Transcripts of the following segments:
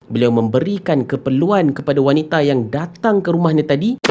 beliau memberikan keperluan kepada wanita yang datang ke rumahnya tadi.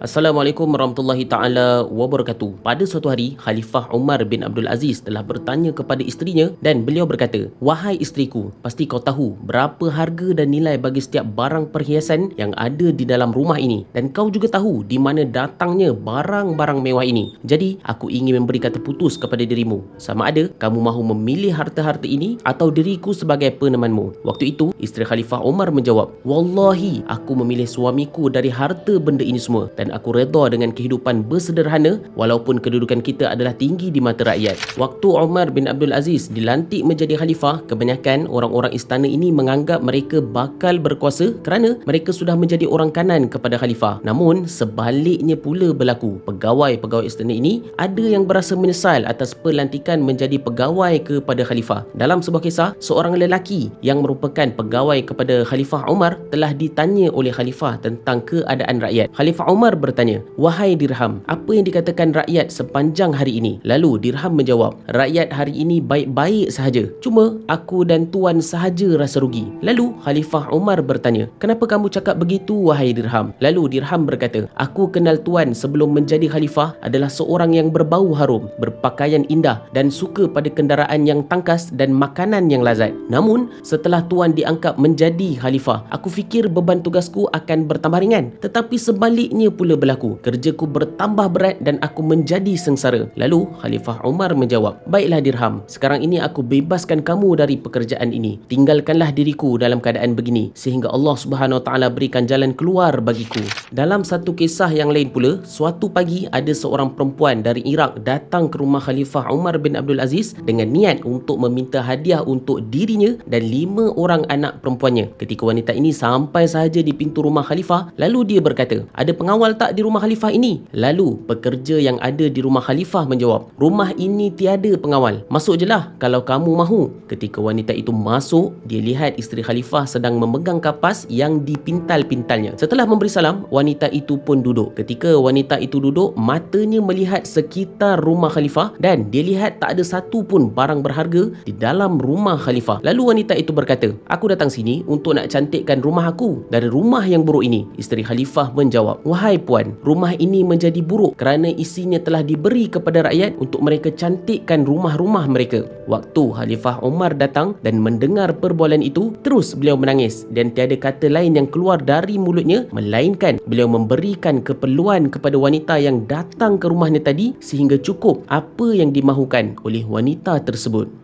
Assalamualaikum warahmatullahi taala wabarakatuh. Pada suatu hari, Khalifah Umar bin Abdul Aziz telah bertanya kepada isterinya dan beliau berkata, "Wahai isteriku, pasti kau tahu berapa harga dan nilai bagi setiap barang perhiasan yang ada di dalam rumah ini, dan kau juga tahu di mana datangnya barang-barang mewah ini. Jadi, aku ingin memberi kata putus kepada dirimu. Sama ada kamu mahu memilih harta-harta ini atau diriku sebagai penemanmu." Waktu itu, isteri Khalifah Umar menjawab, "Wallahi, aku memilih suamiku dari harta benda ini semua, dan aku redha dengan kehidupan bersederhana walaupun kedudukan kita adalah tinggi di mata rakyat." Waktu Umar bin Abdul Aziz dilantik menjadi khalifah, kebanyakan orang-orang istana ini menganggap mereka bakal berkuasa kerana mereka sudah menjadi orang kanan kepada khalifah. Namun sebaliknya pula berlaku. Pegawai-pegawai istana ini ada yang berasa menyesal atas pelantikan menjadi pegawai kepada khalifah. Dalam sebuah kisah, seorang lelaki yang merupakan pegawai kepada Khalifah Umar telah ditanya oleh khalifah tentang keadaan rakyat. Khalifah Umar bertanya, "Wahai Dirham, apa yang dikatakan rakyat sepanjang hari ini?" Lalu Dirham menjawab, "Rakyat hari ini baik-baik sahaja. Cuma aku dan tuan sahaja rasa rugi." Lalu Khalifah Umar bertanya, "Kenapa kamu cakap begitu, wahai Dirham?" Lalu Dirham berkata, "Aku kenal tuan sebelum menjadi khalifah adalah seorang yang berbau harum, berpakaian indah dan suka pada kendaraan yang tangkas dan makanan yang lazat. Namun setelah tuan diangkat menjadi khalifah, aku fikir beban tugasku akan bertambah ringan. Tetapi sebaliknya pula berlaku. Kerjaku bertambah berat dan aku menjadi sengsara." Lalu Khalifah Umar menjawab, "Baiklah Dirham, sekarang ini aku bebaskan kamu dari pekerjaan ini. Tinggalkanlah diriku dalam keadaan begini sehingga Allah Subhanahu Wa Taala berikan jalan keluar bagiku." Dalam satu kisah yang lain pula, suatu pagi ada seorang perempuan dari Iraq datang ke rumah Khalifah Umar bin Abdul Aziz dengan niat untuk meminta hadiah untuk dirinya dan 5 orang anak perempuannya. Ketika wanita ini sampai sahaja di pintu rumah khalifah, lalu dia berkata, "Ada pengawal tak di rumah khalifah ini?" Lalu pekerja yang ada di rumah khalifah menjawab, "Rumah ini tiada pengawal. Masuk je lah kalau kamu mahu." Ketika wanita itu masuk, dia lihat isteri khalifah sedang memegang kapas yang dipintal-pintalnya. Setelah memberi salam, wanita itu pun duduk. Ketika wanita itu duduk, matanya melihat sekitar rumah khalifah dan dia lihat tak ada satu pun barang berharga di dalam rumah khalifah. Lalu wanita itu berkata, "Aku datang sini untuk nak cantikkan rumah aku dari rumah yang buruk ini." Isteri khalifah menjawab, "Wahai puan, rumah ini menjadi buruk kerana isinya telah diberi kepada rakyat untuk mereka cantikkan rumah-rumah mereka." Waktu Khalifah Umar datang dan mendengar perbualan itu, terus beliau menangis dan tiada kata lain yang keluar dari mulutnya melainkan beliau memberikan keperluan kepada wanita yang datang ke rumahnya tadi sehingga cukup apa yang dimahukan oleh wanita tersebut.